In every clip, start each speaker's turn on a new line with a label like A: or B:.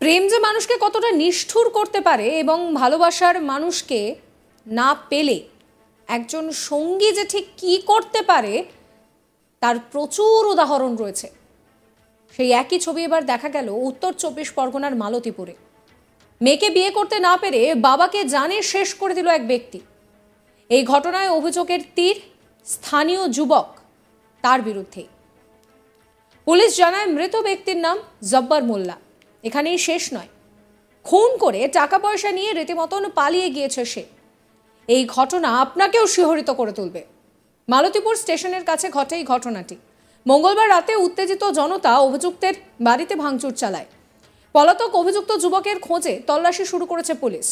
A: প্রেম যে মানুষকে কতটা নিষ্ঠুর করতে পারে এবং ভালোবাসার মানুষকে না পেলে একজন সঙ্গী যে ঠিক কী করতে পারে তার প্রচুর উদাহরণ রয়েছে। সেই একই ছবি এবার দেখা গেল উত্তর 24 পরগনার মালতীপুরে। মেয়েকে বিয়ে করতে না পেরে বাবাকে জানে শেষ করে দিল এক ব্যক্তি। এই ঘটনায় অভিযোগের তীর স্থানীয় যুবক তার বিরুদ্ধে। পুলিশ জানায় মৃত ব্যক্তির নাম জব্বার মোল্লা। এখানেই শেষ নয়, খুন করে টাকা পয়সা নিয়ে রীতিমতন পালিয়ে গিয়েছে সে। এই ঘটনা আপনাকেও শিহরিত করে তুলবে। মালতীপুর স্টেশনের কাছে ঘটে এই ঘটনাটি। মঙ্গলবার রাতে উত্তেজিত জনতা অভিযুক্তের বাড়িতে ভাঙচুর চালায়। পলাতক অভিযুক্ত যুবকের খোঁজে তল্লাশি শুরু করেছে পুলিশ।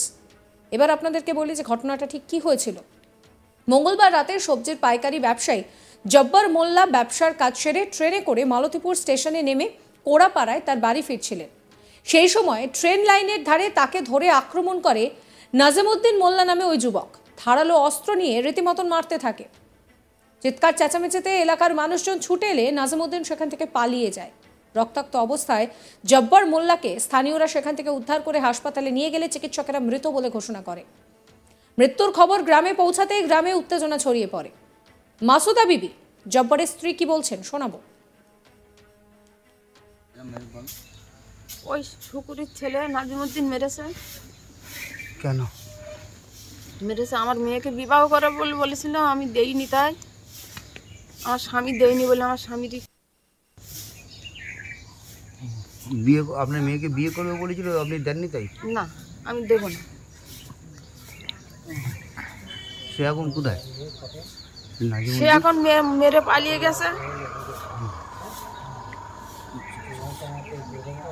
A: এবার আপনাদেরকে বলি যে ঘটনাটা ঠিক কি হয়েছিল। মঙ্গলবার রাতে সবজির পাইকারি ব্যবসায়ী জব্বার মোল্লা ব্যবসার কাজ সেরে ট্রেনে করে মালতীপুর স্টেশনে নেমে কোড়াপাড়ায় তার বাড়ি ফিরছিলেন। সেই সময় ট্রেন লাইনের ধারে তাকে ধরে আক্রমণ করে নাজিমউদ্দিন মোল্লা নামে ওই যুবক। ধারালো অস্ত্র নিয়ে রীতিমতন মারতে থাকে। চিৎকার চেঁচামেচিতে এলাকার মানুষজন ছুটে এলে নাজিমউদ্দিন সেখান থেকে পালিয়ে যায়। রক্তাক্ত অবস্থায় জব্বার মোল্লাকে স্থানীয়রা সেখান থেকে উদ্ধার করে হাসপাতালে নিয়ে গেলে চিকিৎসকেরা মৃত বলে ঘোষণা করে। মৃত্যুর খবর গ্রামে পৌঁছাতেই গ্রামে উত্তেজনা ছড়িয়ে পড়ে। মাসুদা বিবি জব্বারের স্ত্রী কি বলছেন শোনাবো।
B: ওই শুকুরির ছেলে নাজিমউদ্দিন মেরেছে।
C: কেন
B: মেরেছে? আমার মেয়েকে বিবাহ করে বলে বলেছিল, আমি দেইনি। তাই আমার স্বামী দেয়নি বলে আমার স্বামীর
C: বিয়ে, আপনার মেয়েকে বিয়ে করবে বলেছিল, আপনি দেননি? তাই
B: না, আমি দেবো না।
C: সে এখন কোথায়?
B: সে এখন মেরে পালিয়ে গেছে।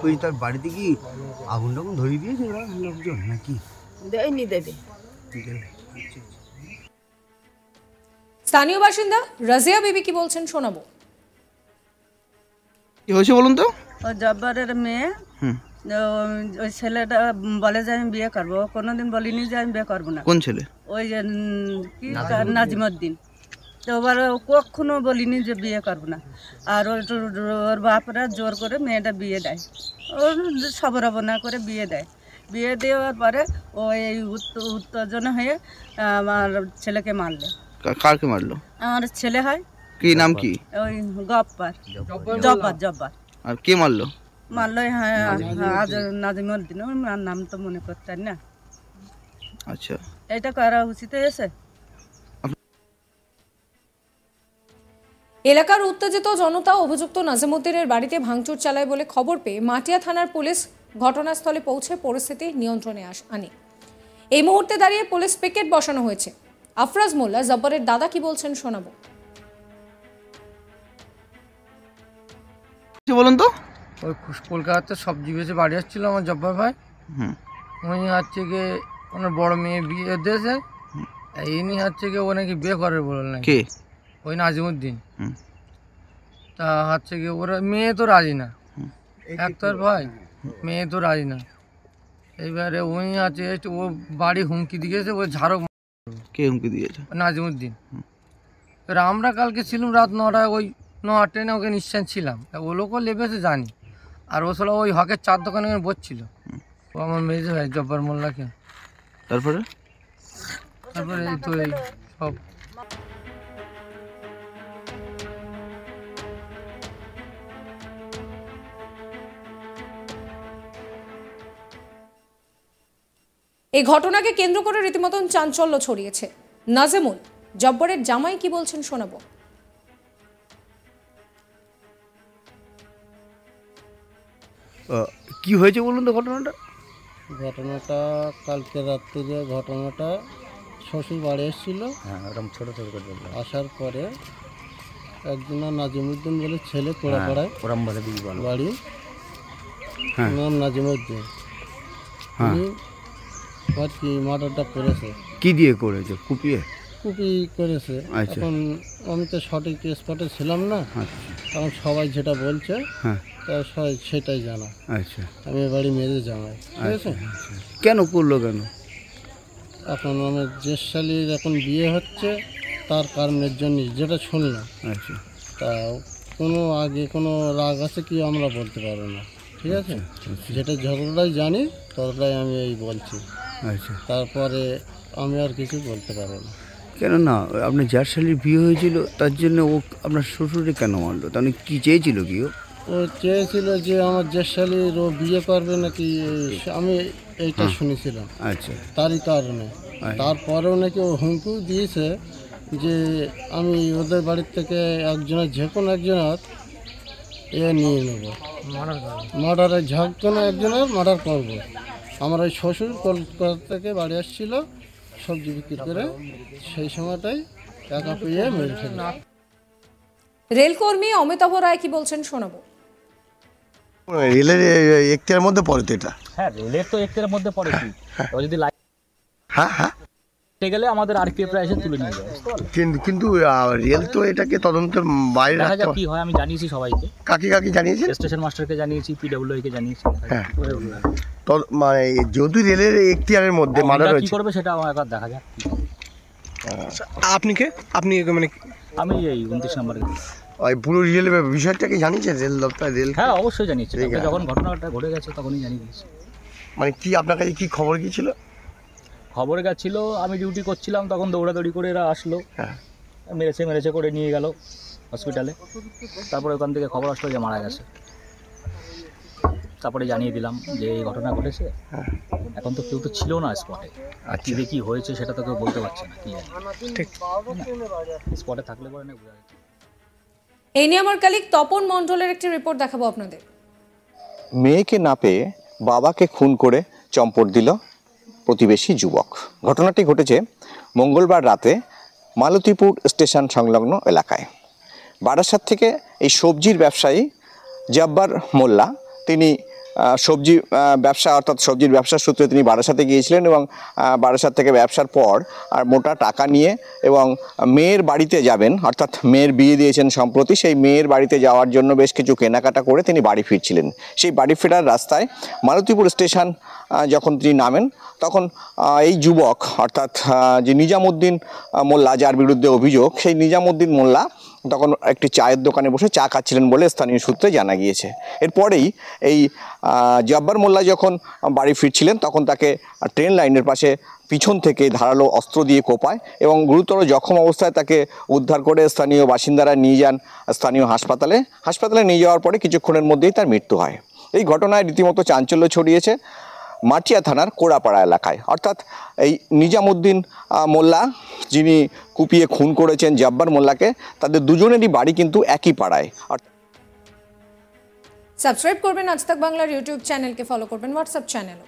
C: ওই তার বাড়িতে কি আগুন টাগুন ধরিয়ে দিয়েছে ওরা লোকজন নাকি?
B: দেয়নি, দেবে।
A: স্থানীয় বাসিন্দা রাজিয়া বিবি কি বলছেন শোনাবো।
D: কি হয়েছে বলুন তো?
E: ওই জব্বারের মেয়ে, ওই ছেলেটা বলে যে আমি বিয়ে করবো। কোনোদিন বলিনি যে আমি বিয়ে করবো না।
D: কোন ছেলে?
E: ওই যে কি নাজিমউদ্দিন। তো এবার কখনো বলিনি যে বিয়ে করবো না। আর ওর বাপরা জোর করে মেয়েটা বিয়ে দেয়, ওর সবরাবনা করে বিয়ে দেয়। বিয়ে দেওয়ার পরে ওই উত্তেজনা হয়ে আমার ছেলেকে মারলো।
D: কাকে মারলো? আমার
E: ছেলে হয়।
D: কি নাম কি?
E: ওই জব্বার।
D: আর কে মারলো?
E: মারলো নাজিমউদ্দিন। ওর নাম তো মনে করতেন না।
D: আচ্ছা,
E: এটা করা উচিত হয়েছে।
A: এলাকার উত্তেজিত জনতা অভিযুক্ত নাজিমউদ্দিনের বাড়িতে ভাঙচুর চালায় বলে খবর পেয়ে মাটিয়া থানার পুলিশ ঘটনাস্থলে পৌঁছে পরিস্থিতি নিয়ন্ত্রণে আনে। এই মুহূর্তে দাঁড়িয়ে পুলিশ পিকেট বসানো হয়েছে। আফরাজ মোল্লা জব্বারের দাদা কি বলছেন শোনাবো।
D: বলুন তো।
F: ওই কলকাতাতে সবজি বেচে বাড়ি আসছিল আমার জব্বার ভাই। উনি হচ্ছে গিয়ে ওনার বড় মেয়ে বিয়ে দিয়েছে। ইনি হচ্ছে গিয়ে ও নাকি বিয়ে করে বলে নাকি ওই নাজিমউদ্দিন। তা হচ্ছে গিয়ে ওরা মেয়ে তো রাজি না, একটার ভাই মেয়ে তো রাজি না। এইবারে উনি আছে ও বাড়ি হুমকি দিয়েছে, ওই ঝাড়ক।
D: কে হুমকি দিয়েছে?
F: নাজিমউদ্দিন। এবার আমরা কালকে ছিলাম রাত 9টায়, ওই 9 ট্রেনে ওকে নিশ্চয় ছিলাম। ও লোকও লেবেছে জানি। আর ও ছিল ওই হকের চার দোকানে বসছিল। ও আমার মেয়ে ভাই জব্বার মোল্লাকে।
D: তারপরে
F: এই তো এই সব।
A: এই ঘটনাকে কেন্দ্র করে রীতিমতন চাঞ্চল্য ছড়িয়েছে। নাজিমুল জব্বরের জামাই কি বলছেন শোনাবো।
C: কি হয়েছে বলুন তো ঘটনাটা?
G: ঘটনাটা কালকে রাত্রিরে ঘটনাটা শ্বশুর বাড়ি এসেছিল।
C: ছোট ছোট করে বললাম।
G: আসার পরে একজন নাজিমউদ্দিন বলে ছেলে কোড়াপাড়ায় বাড়ি, নাম নাজিমউদ্দিন। উনি আর কি মার্ডারটা করেছে।
C: কি দিয়ে করেছে? কুপি
G: করেছে। এখন আমি তো সঠিক স্পটে ছিলাম না, এখন সবাই যেটা বলছে তা সেটাই জানা।
C: আচ্ছা,
G: আমি বাড়ি মেরে জামাই। ঠিক আছে।
C: কেন করলো কেন?
G: এখন আমার যে শালির এখন বিয়ে হচ্ছে তার কারণের জন্য যেটা শুনলাম।
C: আচ্ছা,
G: তা কোনো আগে কোনো রাগ আছে কি আমরা বলতে পারবো না। ঠিক আছে, যেটা যতটাই জানি ততটাই আমি এই বলছি।
C: আচ্ছা,
G: তারপরে আমি আর কিছু বলতে পারবো না।
C: কেন না আপনার যার শালির বিয়ে হয়েছিল তার জন্য ও আপনার শ্বশুরে কেন মারলো? তাহলে কি চেয়েছিল কি ও?
G: ও চেয়েছিল যে আমার জেঠাশালির ও বিয়ে করবে নাকি, আমি এইটা শুনেছিলাম।
C: আচ্ছা,
G: তারই কারণে তারপরেও নাকি ও হুমকি দিয়েছে যে আমি ওদের বাড়ির থেকে একজনের যে কোনো একজনের নিয়ে নেবো, মার্ডারের যে কোনো একজনের মার্ডার করবো। আমার ওই শ্বশুর কলকাতা থেকে বাড়ি আসছিল সবজি বিক্রি করে, সেই সময়টাই টাকা পেয়ে মেরে ফেলল।
A: রেলকর্মী অমিতাভ রায় কি বলছেন শোনাবো।
H: রেলের এখতিয়ারের মধ্যে পড়ে তো এটা।
I: হ্যাঁ, রেলের তো এখতিয়ারের মধ্যে পড়ে কি, যদি
H: হ্যাঁ হ্যাঁ
I: গেলে আমাদের আরপিএফরা এসে তুলে নিয়ে যাবে।
H: কিন্তু রেল তো এটাকে তদন্তের বাইরে
I: দেখা
H: রাখতে
I: যাক কি হয়। আমি জানিয়েছি সবাইকে।
H: কাকে জানিয়েছে?
I: স্টেশন মাস্টারকে জানিয়েছি, পিডব্লিউকে জানিয়েছি।
H: হ্যাঁ, মানে যেহেতু রেলের এখতিয়ারের মধ্যে মার্ডার
I: কি
H: হয়েছে,
I: করবে সেটা একবার দেখা যাক।
H: আপনি কে? আপনি মানে
I: আমি এই 29 নম্বরে
H: ওই পুরো রেলের বিষয়টাকে জানিয়েছে রেল দপ্তর? রেল
I: হ্যাঁ অবশ্যই জানিয়েছি। যখন ঘটনাটা ঘটে গেছে তখনই জানিয়ে দিয়েছি।
H: মানে কি আপনার কাছে কি খবর কি ছিল?
I: খবর গেছিল, আমি ডিউটি করছিলাম, তখন দৌড়াদৌড়ি করে এরা আসলো,
H: হ্যাঁ,
I: মেরেছে করে নিয়ে গেল হসপিটালে। তারপরে ওখান থেকে খবর আসলো যে মারা গেছে। তারপরে জানিয়ে দিলাম যে এই ঘটনা ঘটেছে। এখন তো কেউ তো ছিল না স্পটে, আর কি কি হয়েছে সেটা তো কেউ বলতে পারছে না। কি ঠিক স্পটে থাকলে পরে না বোঝা যেত।
A: এই নিয়ে আমার কালিক তপন মণ্ডলের একটি রিপোর্ট দেখাবো আপনাদের।
J: মেয়েকে না পেয়ে বাবাকে খুন করে চম্পট দিল প্রতিবেশী যুবক। ঘটনাটি ঘটেছে মঙ্গলবার রাতে মালতীপুর স্টেশন সংলগ্ন এলাকায়। বারাসাত থেকে এই সবজির ব্যবসায়ী জব্বার মোল্লা, তিনি সবজি ব্যবসা অর্থাৎ সবজির ব্যবসার সূত্রে তিনি বারাসাতে গিয়েছিলেন এবং বারাসাত থেকে ব্যবসার পর আর মোটা টাকা নিয়ে এবং মেয়ের বাড়িতে যাবেন, অর্থাৎ মেয়ের বিয়ে দিয়েছেন সম্প্রতি, সেই মেয়ের বাড়িতে যাওয়ার জন্য বেশ কিছু কেনাকাটা করে তিনি বাড়ি ফিরছিলেন। সেই বাড়ি ফেরার রাস্তায় মালতীপুর স্টেশন যখন তিনি নামেন তখন এই যুবক অর্থাৎ যে নিজামুদ্দিন মোল্লা, যার বিরুদ্ধে অভিযোগ, সেই নিজামুদ্দিন মোল্লা তখন একটি চায়ের দোকানে বসে চা খাচ্ছিলেন বলে স্থানীয় সূত্রে জানা গিয়েছে। এরপরেই এই জব্বার মোল্লা যখন বাড়ি ফিরছিলেন তখন তাকে ট্রেন লাইনের পাশে পিছন থেকে ধারালো অস্ত্র দিয়ে কোপায় এবং গুরুতর জখম অবস্থায় তাকে উদ্ধার করে স্থানীয় বাসিন্দারা নিয়ে যান স্থানীয় হাসপাতালে নিয়ে যাওয়ার পরে কিছুক্ষণের মধ্যেই তার মৃত্যু হয়। এই ঘটনায় রীতিমতো চাঞ্চল্য ছড়িয়েছে মাটিয়া থানার কোড়াপাড়া এলাকায়। অর্থাৎ এই নিজামুদ্দিন মোল্লা, যিনি কুপিয়ে খুন করেছেন জব্বার মোল্লাকে, তাদের দুজনেরই বাড়ি কিন্তু একই পাড়ায়।
A: সাবস্ক্রাইব করবেন আজ তাক বাংলার ইউটিউব চ্যানেলকে, ফলো করবেন হোয়াটসঅ্যাপ চ্যানেলও।